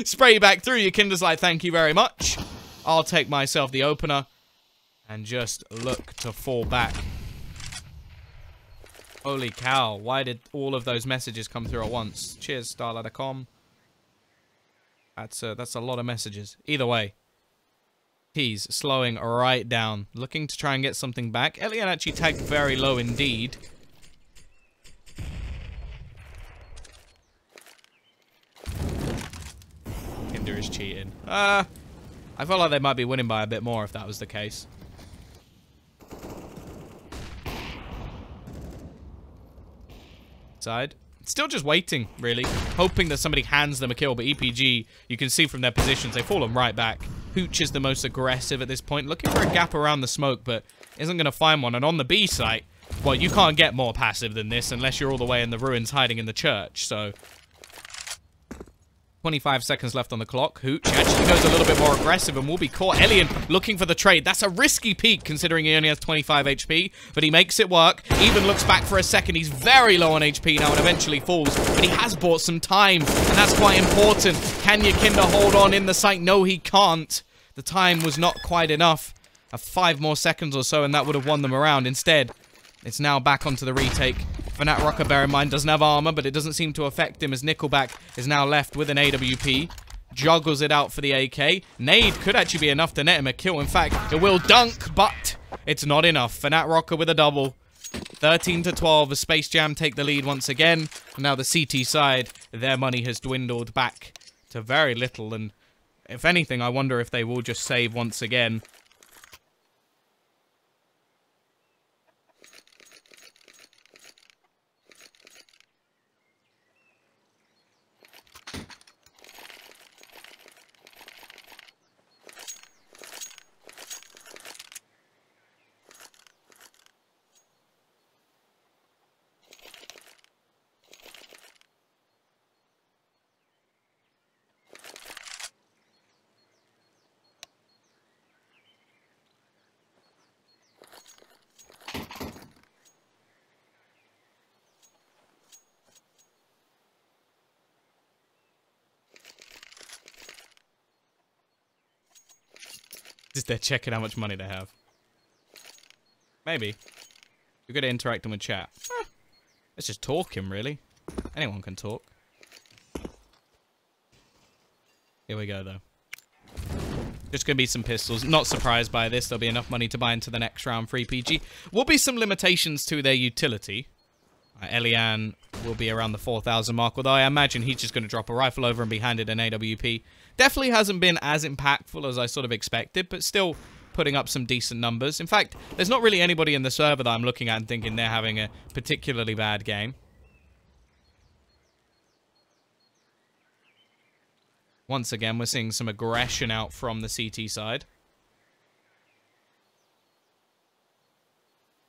Spray back through. Your Kinder's like, thank you very much. I'll take myself the opener and just look to fall back. Holy cow, why did all of those messages come through at once? Cheers, Starladder.com. That's a lot of messages. Either way, he's slowing right down, looking to try and get something back. Elian actually tagged very low indeed. Kinder is cheating. I felt like they might be winning by a bit more if that was the case. Side. Still just waiting, really. Hoping that somebody hands them a kill, but EPG, you can see from their positions, they've fallen right back. Hooch is the most aggressive at this point, looking for a gap around the smoke, but isn't going to find one. And on the B site, well, you can't get more passive than this unless you're all the way in the ruins hiding in the church, so 25 seconds left on the clock. Hooch actually goes a little bit more aggressive and will be caught. Elian looking for the trade. That's a risky peek considering he only has 25 HP, but he makes it work. Even looks back for a second. He's very low on HP now and eventually falls, but he has bought some time, and that's quite important. Can your Kinder hold on in the site? No, he can't. The time was not quite enough. 5 more seconds or so, and that would have won them around. Instead, it's now back onto the retake. Fnatt Rocker, bear in mind, doesn't have armor, but it doesn't seem to affect him as Nickelback is now left with an AWP. Juggles it out for the AK. Nade could actually be enough to net him a kill. In fact, it will dunk, but it's not enough. Fnatt Rocker with a double. 13-12, as Space Jam take the lead once again. And now the CT side, their money has dwindled back to very little. And if anything, I wonder if they will just save once again. Just they're checking how much money they have. Maybe. You're good at interacting with chat. Let's just talk him, really. Anyone can talk. Here we go, though. Just gonna be some pistols. Not surprised by this. There'll be enough money to buy into the next round for EPG. Will be some limitations to their utility. Elian will be around the 4,000 mark, although I imagine he's just going to drop a rifle over and be handed an AWP. Definitely hasn't been as impactful as I sort of expected, but still putting up some decent numbers. In fact, there's not really anybody in the server that I'm looking at and thinking they're having a particularly bad game. Once again, we're seeing some aggression out from the CT side.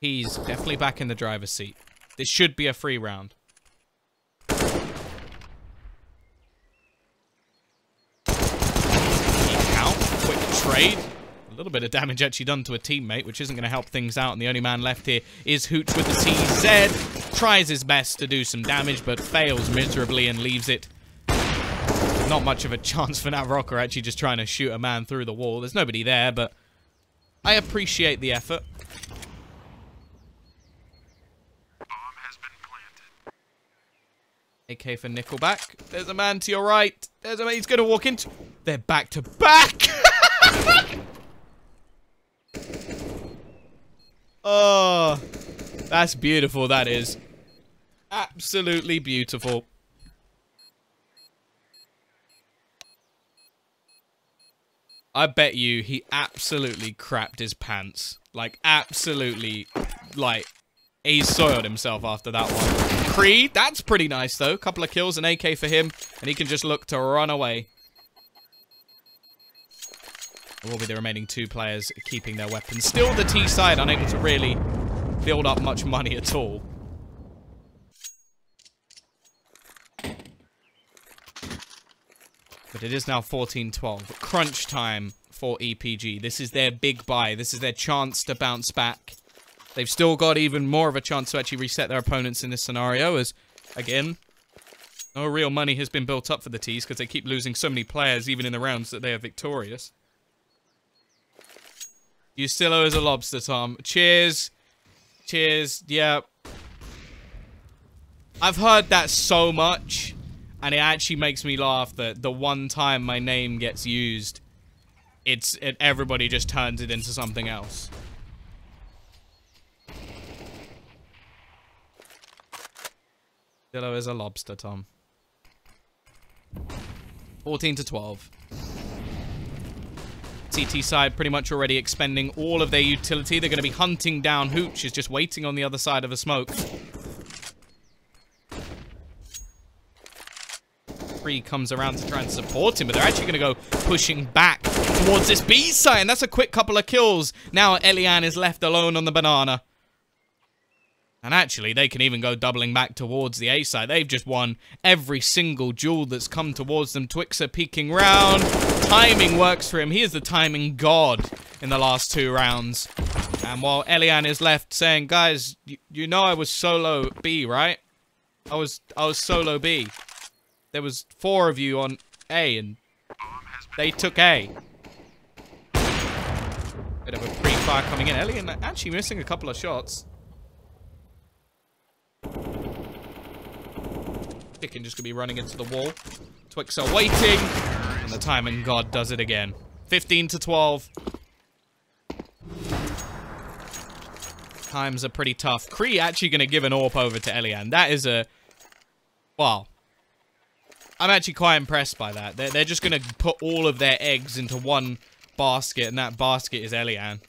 He's definitely back in the driver's seat. This should be a free round. Out. Quick trade. A little bit of damage actually done to a teammate, which isn't going to help things out. And the only man left here is Hooch with the TZ. Tries his best to do some damage, but fails miserably and leaves it. Not much of a chance for Fnatt Rocker actually just trying to shoot a man through the wall. There's nobody there, but I appreciate the effort. AK for Nickelback. There's a man to your right. There's a man. He's going to walk into... They're back to back. Oh, that's beautiful. That is absolutely beautiful. I bet you he absolutely crapped his pants. Like, absolutely, like... He's soiled himself after that one. Creed, that's pretty nice, though. Couple of kills, an AK for him, and he can just look to run away. It will be the remaining 2 players keeping their weapons. Still the T side unable to really build up much money at all. But it is now 14-12. Crunch time for EPG. This is their big buy. This is their chance to bounce back. They've still got even more of a chance to actually reset their opponents in this scenario as, again, no real money has been built up for the T's because they keep losing so many players even in the rounds that they are victorious. You still owe us a lobster, Tom. Cheers. Cheers. Yeah. I've heard that so much, and it actually makes me laugh that the one time my name gets used, everybody just turns it into something else. Still owe us a lobster, Tom. 14-12. CT side pretty much already expending all of their utility. They're going to be hunting down Hooch, is just waiting on the other side of a smoke. Free comes around to try and support him, but they're actually going to go pushing back towards this B side, and that's a quick couple of kills. Now Elian is left alone on the banana. And actually, they can even go doubling back towards the A side. They've just won every single duel that's come towards them. Twixer peeking round. Timing works for him. He is the timing god in the last 2 rounds. And while Elian is left saying, guys, you know I was solo B, right? I was solo B. There was 4 of you on A, and they took A. Bit of a pre-fire coming in. Elian actually missing a couple of shots. Chicken just gonna be running into the wall. Twixer waiting, and the timing god does it again. 15-12. Times are pretty tough. Kree actually gonna give an AWP over to Elian. That is a... Wow. I'm actually quite impressed by that. They're just gonna put all of their eggs into one basket, and that basket is Elian.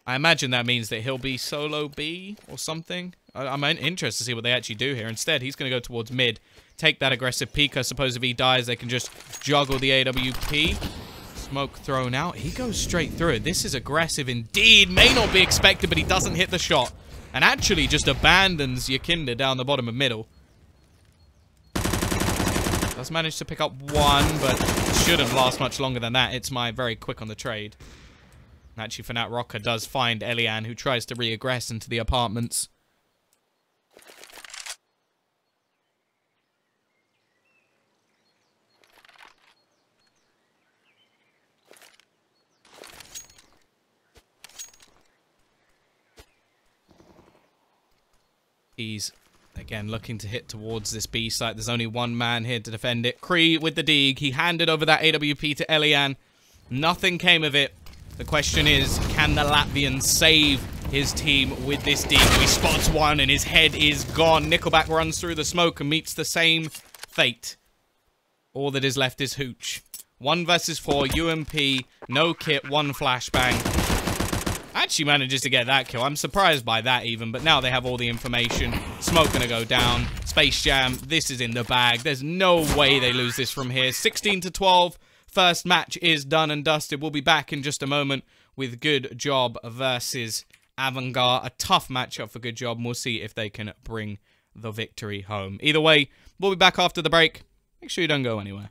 I imagine that means that he'll be solo B or something. I'm interested to see what they actually do here. Instead, he's going to go towards mid. Take that aggressive peek. I suppose if he dies, they can just juggle the AWP. Smoke thrown out. He goes straight through it. This is aggressive indeed. May not be expected, but he doesn't hit the shot. And actually just abandons Yakinda down the bottom of middle. Does manage to pick up 1, but shouldn't last much longer than that. It's my very quick on the trade. Actually, Fnat Rocker does find Elian, who tries to re-aggress into the apartments. He's, again, looking to hit towards this B site. There's only 1 man here to defend it. Kree with the dig. He handed over that AWP to Elian. Nothing came of it. The question is, can the Latvian save his team with this dig? He spots 1 and his head is gone. Nickelback runs through the smoke and meets the same fate. All that is left is Hooch. 1 versus 4, UMP, no kit, 1 flashbang. Actually manages to get that kill. I'm surprised by that even, but now they have all the information. Smoke gonna go down. Space Jam, this is in the bag. There's no way they lose this from here. 16-12. First match is done and dusted. We'll be back in just a moment with Good Job versus Avangard. A tough matchup for Good Job, and we'll see if they can bring the victory home. Either way, we'll be back after the break. Make sure you don't go anywhere.